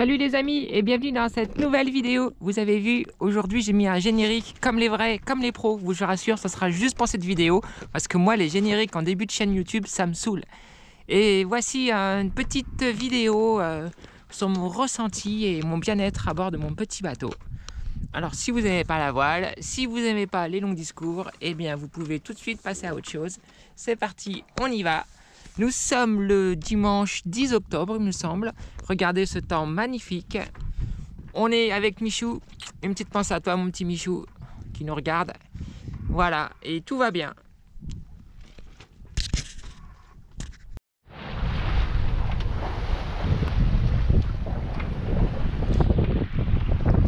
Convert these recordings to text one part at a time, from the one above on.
Salut les amis et bienvenue dans cette nouvelle vidéo. Vous avez vu, aujourd'hui j'ai mis un générique comme les vrais, comme les pros. Je vous rassure, ça sera juste pour cette vidéo parce que moi les génériques en début de chaîne YouTube, ça me saoule. Et voici une petite vidéo sur mon ressenti et mon bien-être à bord de mon petit bateau. Alors si vous n'aimez pas la voile, si vous n'aimez pas les longs discours, eh bien vous pouvez tout de suite passer à autre chose. C'est parti, on y va. Nous sommes le dimanche 10 octobre, il me semble. Regardez ce temps magnifique. On est avec Michou. Une petite pensée à toi, mon petit Michou, qui nous regarde. Voilà, et tout va bien.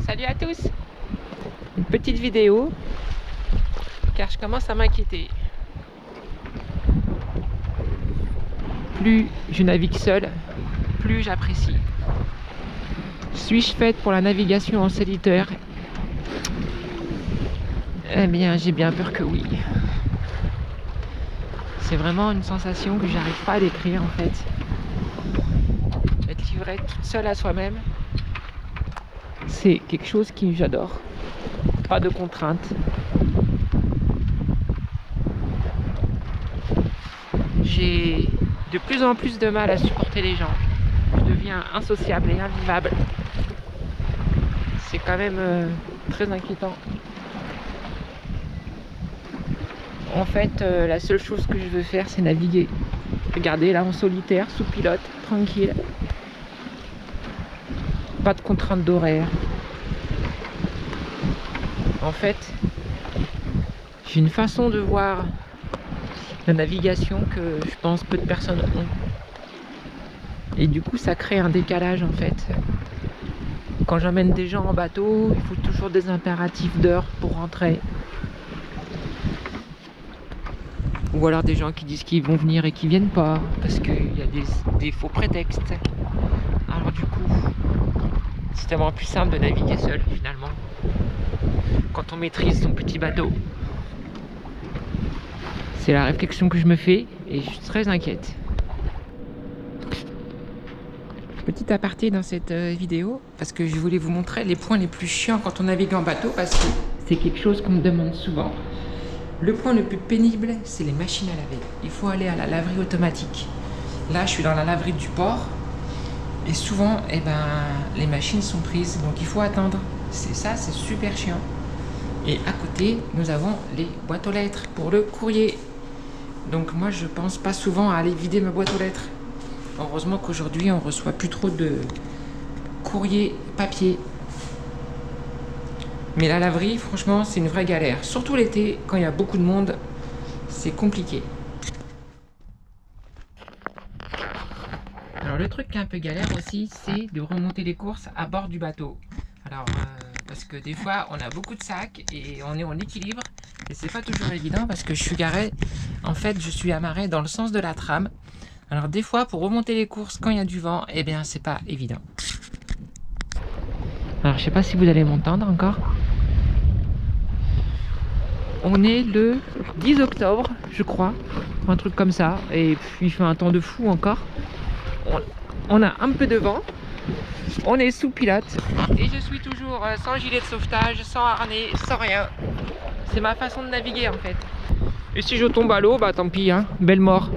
Salut à tous. Une petite vidéo, car je commence à m'inquiéter. Plus je navigue seul, plus j'apprécie. Suis-je faite pour la navigation en solitaire? Eh bien, j'ai bien peur que oui. C'est vraiment une sensation que j'arrive pas à décrire en fait. Être livrée toute seule à soi-même, c'est quelque chose que j'adore. Pas de contraintes. J'ai de plus en plus de mal à supporter les gens. Je deviens insociable et invivable. C'est quand même très inquiétant. En fait, la seule chose que je veux faire, c'est naviguer. Regardez, là en solitaire, sous pilote, tranquille. Pas de contraintes d'horaire. En fait, j'ai une façon de voir la navigation que je pense peu de personnes ont. Et du coup, ça crée un décalage en fait. Quand j'emmène des gens en bateau, il faut toujours des impératifs d'heures pour rentrer. Ou alors des gens qui disent qu'ils vont venir et qui viennent pas, parce qu'il y a des faux prétextes. Alors du coup, c'est tellement plus simple de naviguer seul finalement, quand on maîtrise son petit bateau. C'est la réflexion que je me fais et je suis très inquiète. Petit aparté dans cette vidéo, parce que je voulais vous montrer les points les plus chiants quand on navigue en bateau, parce que c'est quelque chose qu'on me demande souvent. Le point le plus pénible, c'est les machines à laver. Il faut aller à la laverie automatique. Là, je suis dans la laverie du port, et souvent, eh ben, les machines sont prises, donc il faut attendre. C'est super chiant. Et à côté, nous avons les boîtes aux lettres pour le courrier. Donc moi, je pense pas souvent à aller vider ma boîte aux lettres. Heureusement qu'aujourd'hui, on reçoit plus trop de courrier papier. Mais la laverie, franchement, c'est une vraie galère. Surtout l'été, quand il y a beaucoup de monde, c'est compliqué. Alors le truc qui est un peu galère aussi, c'est de remonter les courses à bord du bateau. Alors, parce que des fois, on a beaucoup de sacs et on est en équilibre. Et c'est pas toujours évident parce que je suis garé, en fait, je suis amarré dans le sens de la trame. Alors des fois, pour remonter les courses quand il y a du vent, eh bien, c'est pas évident. Alors, je sais pas si vous allez m'entendre encore. On est le 10 octobre, je crois, un truc comme ça. Et puis, il fait un temps de fou encore. On a un peu de vent. On est sous pilote. Et je suis toujours sans gilet de sauvetage, sans harnais, sans rien. C'est ma façon de naviguer en fait. Et si je tombe à l'eau, bah tant pis, hein, belle mort.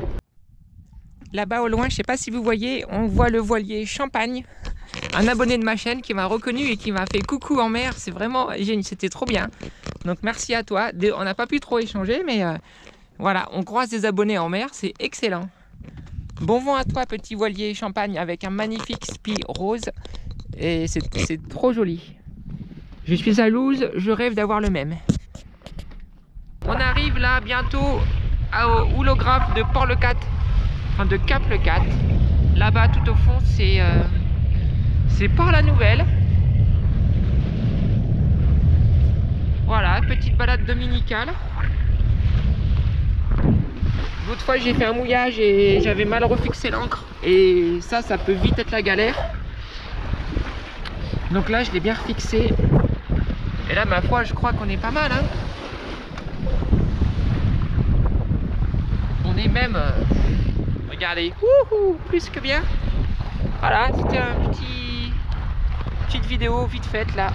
Là-bas au loin, je sais pas si vous voyez, on voit le voilier Champagne. Un abonné de ma chaîne qui m'a reconnu et qui m'a fait coucou en mer. C'est vraiment génial, c'était trop bien. Donc merci à toi. On n'a pas pu trop échanger, mais voilà, on croise des abonnés en mer, c'est excellent. Bon vent à toi, petit voilier Champagne, avec un magnifique spi rose. Et c'est trop joli. Je suis à Louz, je rêve d'avoir le même. On arrive là bientôt au houlographe de Port-le-Cat, enfin de Cap-le-Cat. Là-bas tout au fond c'est Port-la-Nouvelle. Voilà, petite balade dominicale. L'autre fois j'ai fait un mouillage et j'avais mal refixé l'ancre. Et ça peut vite être la galère. Donc là je l'ai bien refixé. Et là ma foi je crois qu'on est pas mal hein. On est même regardez, plus que bien. Voilà, c'était un petite vidéo vite faite là,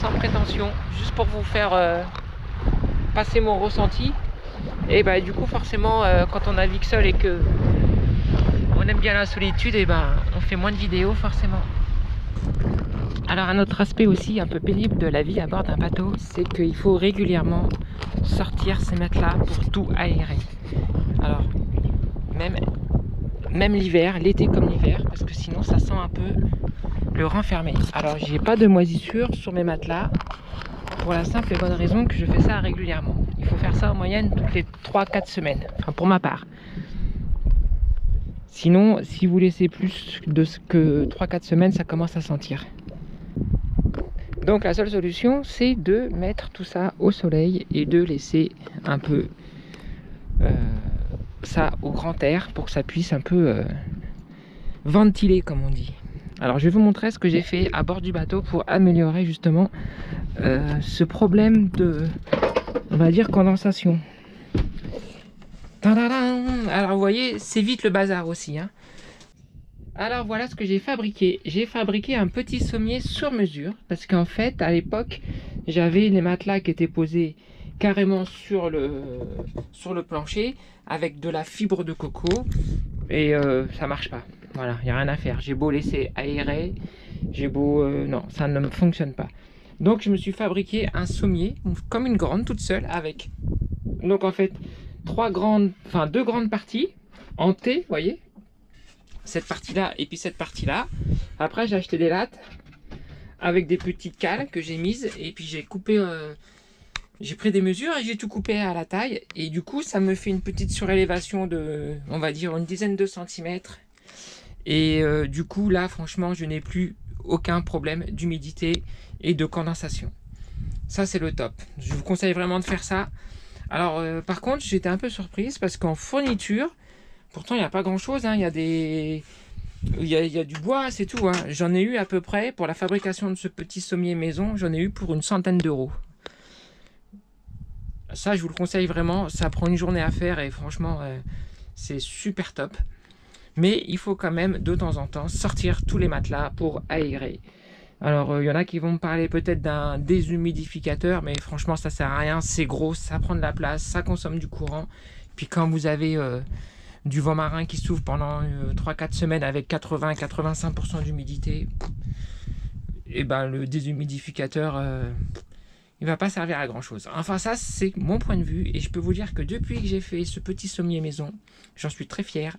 sans prétention, juste pour vous faire passer mon ressenti. Et bah du coup forcément quand on navigue seul et que on aime bien la solitude, et ben on fait moins de vidéos forcément. Alors un autre aspect aussi un peu pénible de la vie à bord d'un bateau, c'est qu'il faut régulièrement sortir ces matelas pour tout aérer. Alors même l'hiver, l'été comme l'hiver, parce que sinon ça sent un peu le renfermé. Alors j'ai pas de moisissure sur mes matelas, pour la simple et bonne raison que je fais ça régulièrement. Il faut faire ça en moyenne toutes les 3-4 semaines, enfin pour ma part. Sinon, si vous laissez plus de ce que 3-4 semaines, ça commence à sentir. Donc la seule solution, c'est de mettre tout ça au soleil et de laisser un peu ça au grand air pour que ça puisse un peu ventiler, comme on dit. Alors je vais vous montrer ce que j'ai fait à bord du bateau pour améliorer justement ce problème de, on va dire, condensation. Alors vous voyez, c'est vite le bazar aussi, hein. Alors voilà ce que j'ai fabriqué. J'ai fabriqué un petit sommier sur mesure, parce qu'en fait à l'époque j'avais les matelas qui étaient posés carrément sur le plancher avec de la fibre de coco et ça marche pas. Voilà, il n'y a rien à faire. J'ai beau laisser aérer, j'ai beau... non, ça ne fonctionne pas. Donc je me suis fabriqué un sommier, comme une grande toute seule, avec... Donc en fait, deux grandes parties en T, vous voyez, cette partie-là et puis cette partie-là. Après, j'ai acheté des lattes avec des petites cales que j'ai mises et puis j'ai coupé... j'ai pris des mesures et j'ai tout coupé à la taille. Et du coup, ça me fait une petite surélévation de, on va dire, une dizaine de centimètres. Et du coup, là, franchement, je n'ai plus aucun problème d'humidité et de condensation. Ça, c'est le top. Je vous conseille vraiment de faire ça. Alors, par contre, j'étais un peu surprise parce qu'en fourniture, pourtant, il n'y a pas grand-chose. Hein. Il y a du bois, c'est tout. Hein. J'en ai eu à peu près, pour la fabrication de ce petit sommier maison, j'en ai eu pour une centaine d'euros. Ça, je vous le conseille vraiment. Ça prend une journée à faire et franchement, c'est super top. Mais il faut quand même, de temps en temps, sortir tous les matelas pour aérer. Alors, il y en a qui vont me parler peut-être d'un déshumidificateur, mais franchement, ça sert à rien. C'est gros, ça prend de la place, ça consomme du courant. Puis quand vous avez du vent marin qui s'ouvre pendant 3-4 semaines avec 80-85% d'humidité, et ben le déshumidificateur... il va pas servir à grand chose. Enfin ça c'est mon point de vue et je peux vous dire que depuis que j'ai fait ce petit sommier maison, j'en suis très fier.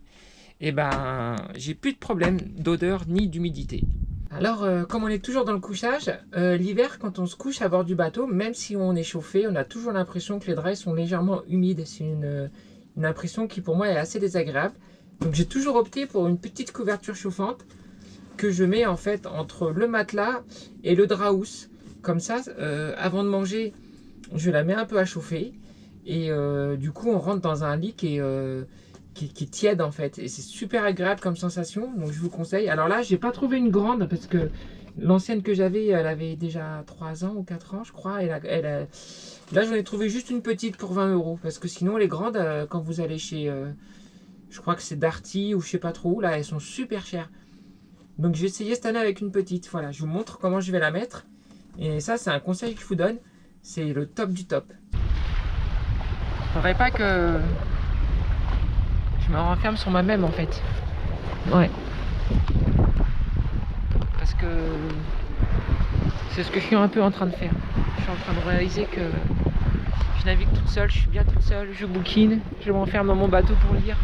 Et ben j'ai plus de problème d'odeur ni d'humidité. Alors comme on est toujours dans le couchage, l'hiver quand on se couche à bord du bateau, même si on est chauffé, on a toujours l'impression que les draps sont légèrement humides. C'est une impression qui pour moi est assez désagréable. Donc j'ai toujours opté pour une petite couverture chauffante que je mets en fait entre le matelas et le drap housse. Comme ça, avant de manger, je la mets un peu à chauffer. Et du coup, on rentre dans un lit qui est tiède en fait. Et c'est super agréable comme sensation. Donc je vous conseille. Alors là, j'ai pas trouvé une grande parce que l'ancienne que j'avais, elle avait déjà 3 ans ou 4 ans, je crois. Là, j'en ai trouvé juste une petite pour 20 €. Parce que sinon, les grandes, quand vous allez chez... je crois que c'est Darty ou je sais pas trop où. Là, elles sont super chères. Donc je vais essayer cette année avec une petite. Voilà, je vous montre comment je vais la mettre. Et ça, c'est un conseil que je vous donne. C'est le top du top. Faudrait pas que je me renferme sur moi-même en fait. Ouais. Parce que c'est ce que je suis un peu en train de faire. Je suis en train de réaliser que je navigue toute seule, je suis bien toute seule, je bouquine, je m'enferme dans mon bateau pour lire.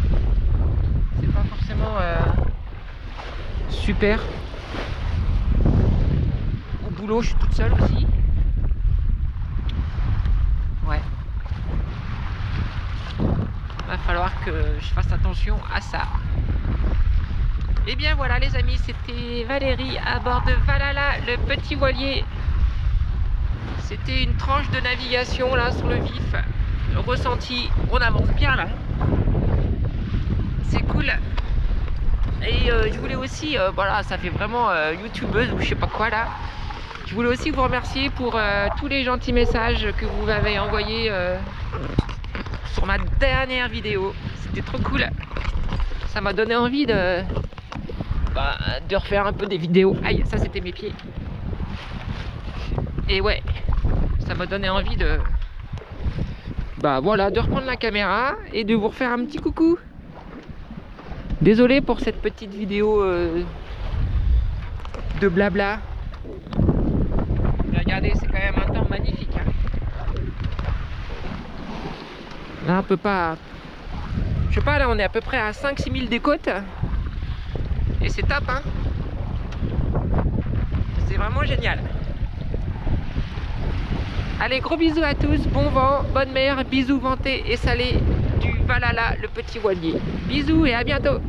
C'est pas forcément super. Boulot, je suis toute seule aussi. Ouais. Va falloir que je fasse attention à ça. Et bien voilà les amis, c'était Valérie à bord de Valhalla, le petit voilier. C'était une tranche de navigation là sur le vif. Le ressenti, on avance bien là. C'est cool. Et je voulais aussi, voilà, ça fait vraiment youtubeuse ou je sais pas quoi là. Je voulais aussi vous remercier pour tous les gentils messages que vous m'avez envoyés sur ma dernière vidéo. C'était trop cool. Ça m'a donné envie de de refaire un peu des vidéos. Aïe, ça c'était mes pieds. Et ouais, ça m'a donné envie de... voilà, de reprendre la caméra et de vous refaire un petit coucou. Désolé pour cette petite vidéo de blabla. Mais regardez, c'est quand même un temps magnifique. Hein. Là, on peut pas... Je sais pas, là, on est à peu près à 5-6 000 des côtes. Et c'est top, hein. C'est vraiment génial. Allez, gros bisous à tous. Bon vent, bonne mer, bisous ventés et salés du Valhalla, le petit voilier. Bisous et à bientôt.